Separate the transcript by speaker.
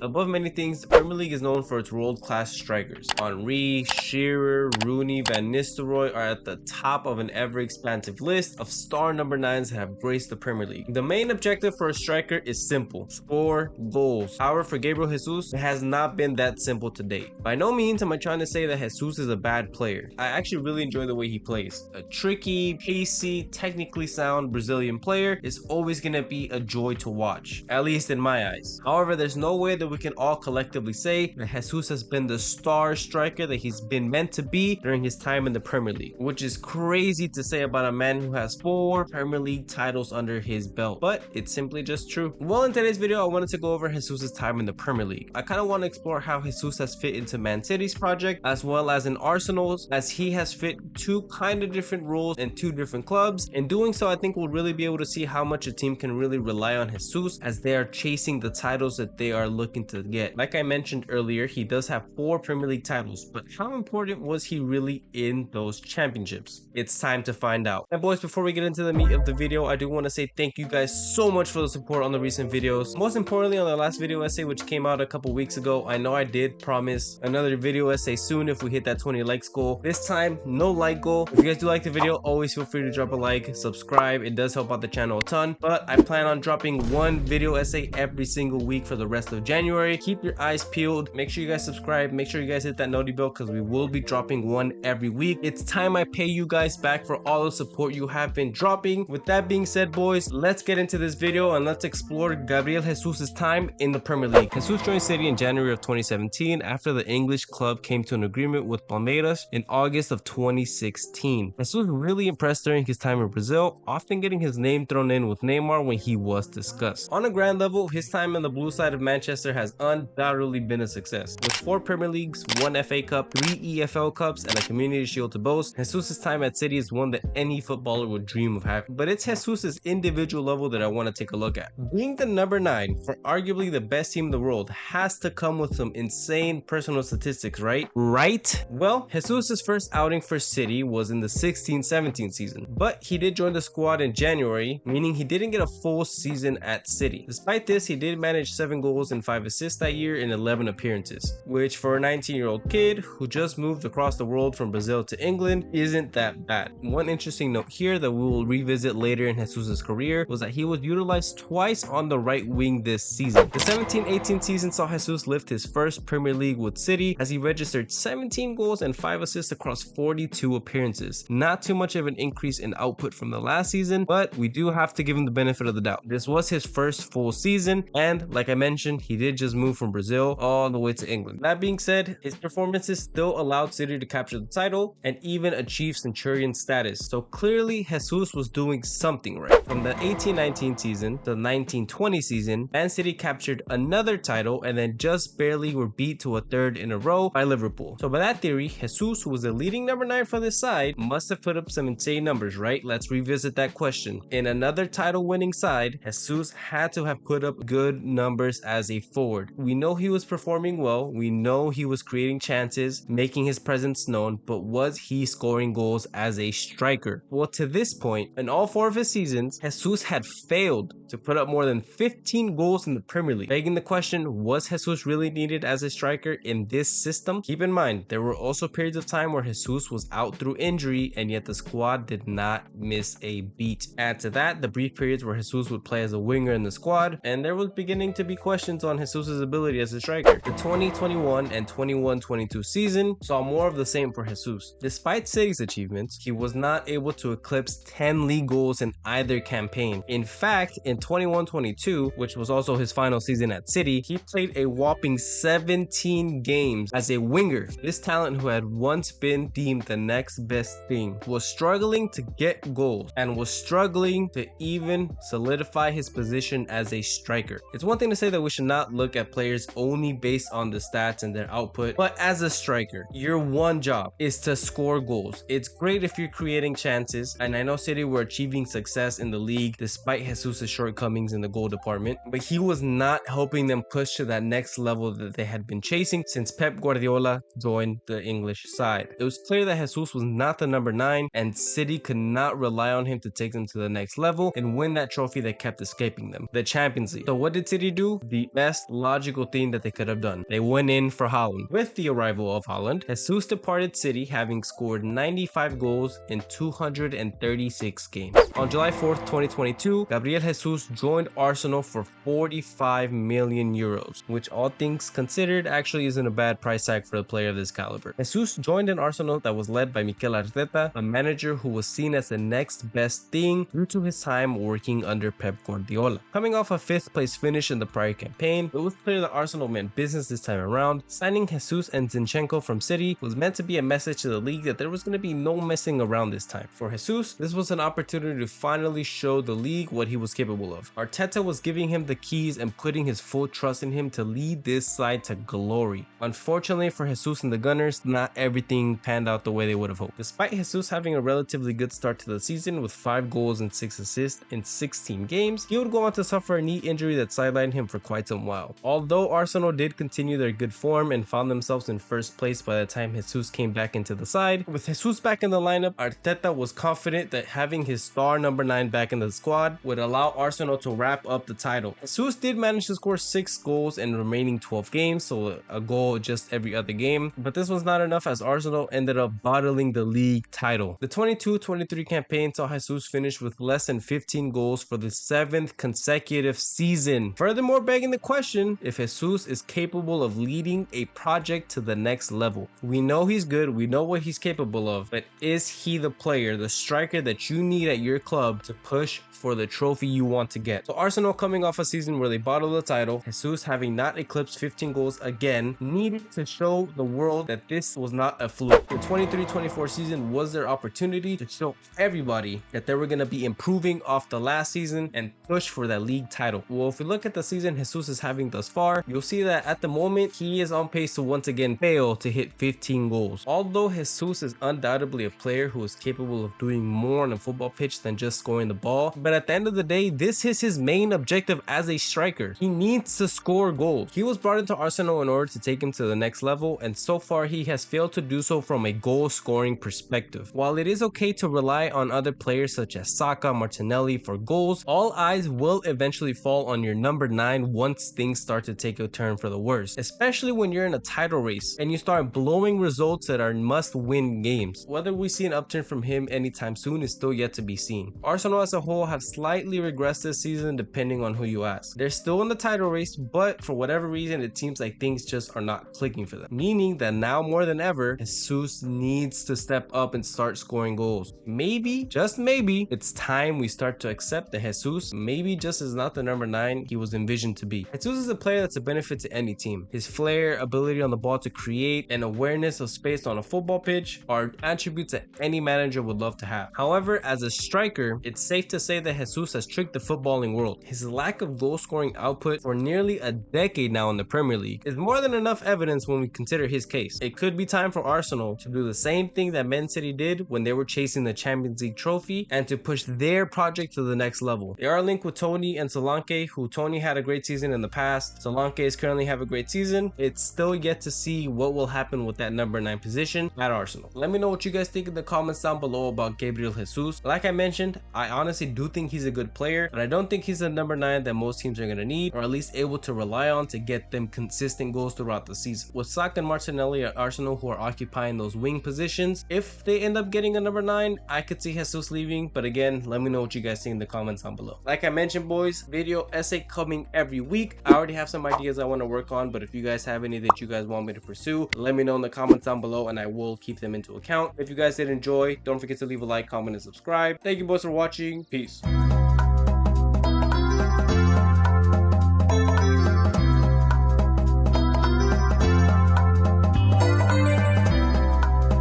Speaker 1: Above many things, the Premier League is known for its world-class strikers. Henry, Shearer, Rooney, Van Nistelrooy are at the top of an ever-expansive list of star number 9s that have graced the Premier League. The main objective for a striker is simple: score goals. However, for Gabriel Jesus, it has not been that simple to date. By no means am I trying to say that Jesus is a bad player. I actually really enjoy the way he plays. A tricky, pacey, technically sound Brazilian player is always going to be a joy to watch, at least in my eyes. However, there's no way that we can all collectively say that Jesus has been the star striker that he's been meant to be during his time in the Premier League, which is crazy to say about a man who has 4 Premier League titles under his belt, but it's simply just true. Well, in today's video, I wanted to go over Jesus' time in the Premier League. I kind of want to explore how Jesus has fit into Man City's project as well as in Arsenal's, as he has fit 2 kind of different roles in 2 different clubs. In doing so, I think we'll really be able to see how much a team can really rely on Jesus as they are chasing the titles that they are looking to get. Like I mentioned earlier, he does have 4 Premier League titles, but how important was he really in those championships? It's time to find out. And boys, before we get into the meat of the video, I do want to say thank you guys so much for the support on the recent videos. Most importantly, on the last video essay, which came out a couple weeks ago, I know I did promise another video essay soon if we hit that 20 likes goal. This time, no like goal. If you guys do like the video, always feel free to drop a like, subscribe. It does help out the channel a ton, but I plan on dropping 1 video essay every single week for the rest of January. Keep your eyes peeled. Make sure you guys subscribe. Make sure you guys hit that noti bell because we will be dropping 1 every week. It's time I pay you guys back for all the support you have been dropping. With that being said, boys, let's get into this video and let's explore Gabriel Jesus' time in the Premier League. Jesus joined City in January of 2017 after the English club came to an agreement with Palmeiras in August of 2016. Jesus really impressed during his time in Brazil, often getting his name thrown in with Neymar when he was discussed. On a grand level, his time on the blue side of Manchester has undoubtedly been a success. With 4 Premier Leagues, 1 FA Cup, 3 EFL Cups, and a Community Shield to boast, Jesus' time at City is one that any footballer would dream of having. But it's Jesus' individual level that I want to take a look at. Being the number 9 for arguably the best team in the world has to come with some insane personal statistics, right? Well, Jesus' first outing for City was in the 16-17 season, but he did join the squad in January, meaning he didn't get a full season at City. Despite this, he did manage 7 goals and 5 assists that year in 11 appearances, which for a 19-year-old kid who just moved across the world from Brazil to England isn't that bad. One interesting note here that we will revisit later in Jesus' career was that he was utilized twice on the right wing this season. The 17-18 season saw Jesus lift his first Premier League with City as he registered 17 goals and 5 assists across 42 appearances. Not too much of an increase in output from the last season, but we do have to give him the benefit of the doubt. This was his first full season, and like I mentioned, he did just move from Brazil all the way to England. That being said, his performances still allowed City to capture the title and even achieve Centurion status. So clearly, Jesus was doing something right. From the 18-19 season to the 19-20 season, Man City captured another title and then just barely were beat to a 3rd in a row by Liverpool. So by that theory, Jesus, who was the leading number 9 for this side, must have put up some insane numbers, right? Let's revisit that question. In another title-winning side, Jesus had to have put up good numbers as a forward. We know he was performing well. We know he was creating chances, making his presence known, but was he scoring goals as a striker? Well, to this point, in all 4 of his seasons, Jesus had failed to put up more than 15 goals in the Premier League. Begging the question, was Jesus really needed as a striker in this system? Keep in mind, there were also periods of time where Jesus was out through injury, and yet the squad did not miss a beat. Add to that the brief periods where Jesus would play as a winger in the squad, and there was beginning to be questions on Jesus' ability as a striker. The 2021 and 21-22 season saw more of the same for Jesus. Despite City's achievements, he was not able to eclipse 10 league goals in either campaign. In fact, in 21-22, which was also his final season at City, he played a whopping 17 games as a winger. This talent, who had once been deemed the next best thing, was struggling to get goals and was struggling to even solidify his position as a striker. It's one thing to say that we should not look at players only based on the stats and their output, but as a striker, your one job is to score goals. It's great if you're creating chances, and I know City were achieving success in the league despite Jesus' shortcomings in the goal department, but he was not helping them push to that next level that they had been chasing since Pep Guardiola joined the English side. It was clear that Jesus was not the number 9, and City could not rely on him to take them to the next level and win that trophy that kept escaping them, the Champions League. So what did City do? The best logical thing that they could have done. They went in for Haaland. With the arrival of Haaland, Jesus departed City having scored 95 goals in 236 games. On July 4th, 2022, Gabriel Jesus joined Arsenal for 45 million euros, which all things considered actually isn't a bad price tag for a player of this caliber. Jesus joined an Arsenal that was led by Mikel Arteta, a manager who was seen as the next best thing due to his time working under Pep Guardiola. Coming off a 5th place finish in the prior campaign, it was clear that Arsenal meant business this time around. Signing Jesus and Zinchenko from City was meant to be a message to the league that there was going to be no messing around this time. For Jesus, this was an opportunity to finally show the league what he was capable of. Arteta was giving him the keys and putting his full trust in him to lead this side to glory. Unfortunately for Jesus and the Gunners, not everything panned out the way they would have hoped. Despite Jesus having a relatively good start to the season with 5 goals and 6 assists in 16 games, he would go on to suffer a knee injury that sidelined him for quite some while. Although Arsenal did continue their good form and found themselves in 1st place by the time Jesus came back into the side, with Jesus back in the lineup, Arteta was confident that having his star number 9 back in the squad would allow Arsenal to wrap up the title. Jesus did manage to score 6 goals in the remaining 12 games, so a goal just every other game, but this was not enough as Arsenal ended up bottling the league title. The 22-23 campaign saw Jesus finish with less than 15 goals for the 7th consecutive season, furthermore begging the question if Jesus is capable of leading a project to the next level. We know he's good, we know what he's capable of, but is he the player, the striker that you need at your club to push for the trophy you want to get? So Arsenal, coming off a season where they bottled the title, Jesus having not eclipsed 15 goals again, needed to show the world that this was not a fluke. The 23-24 season was their opportunity to show everybody that they were going to be improving off the last season and push for that league title. Well, if we look at the season Jesus is having thus far, you'll see that at the moment he is on pace to once again fail to hit 15 goals. Although Jesus is undoubtedly a player who is capable of doing more on a football pitch than just scoring the ball, but at the end of the day, this is his main objective as a striker. He needs to score goals. He was brought into Arsenal in order to take him to the next level, and so far he has failed to do so from a goal scoring perspective. While it is okay to rely on other players such as Saka, Martinelli for goals, all eyes will eventually fall on your number 9 once things start to take a turn for the worse, especially when you're in a title race and you start blowing results that are must-win games. Whether we see an upturn from him anytime soon is still yet to be seen. Arsenal as a whole have slightly regressed this season depending on who you ask. They're still in the title race, but for whatever reason it seems like things just are not clicking for them, meaning that now more than ever Jesus needs to step up and start scoring goals. Maybe, just maybe, it's time we start to accept that Jesus maybe just is not the number 9 he was envisioned to be. Jesus is a player that's a benefit to any team. His flair, ability on the ball to create, and awareness of space on a football pitch are attributes that any manager would love to have. However, as a striker, it's safe to say that Jesus has tricked the footballing world. His lack of goal scoring output for nearly a decade now in the Premier League is more than enough evidence when we consider his case. It could be time for Arsenal to do the same thing that Man City did when they were chasing the Champions League trophy and to push their project to the next level. They are linked with Tony and Solanke, who Tony had a great season in the past. Solanke is currently having a great season. It's still yet to see what will happen with that number 9 position at Arsenal. Let me know what you guys think in the comments down below about Gabriel Jesus. Like I mentioned, I honestly do think he's a good player, but I don't think he's the number 9 that most teams are going to need, or at least able to rely on to get them consistent goals throughout the season. With Saka and Martinelli at Arsenal, who are occupying those wing positions, if they end up getting a number 9, I could see Jesus leaving, but again, let me know what you guys think in the comments down below. Like I mentioned, boys, video essay coming every week. I already have some ideas I want to work on, but if you guys have any that you guys want me to pursue, let me know in the comments down below and I will keep them into account. If you guys did enjoy, don't forget to leave a like, comment, and subscribe. Thank you boys for watching. Peace.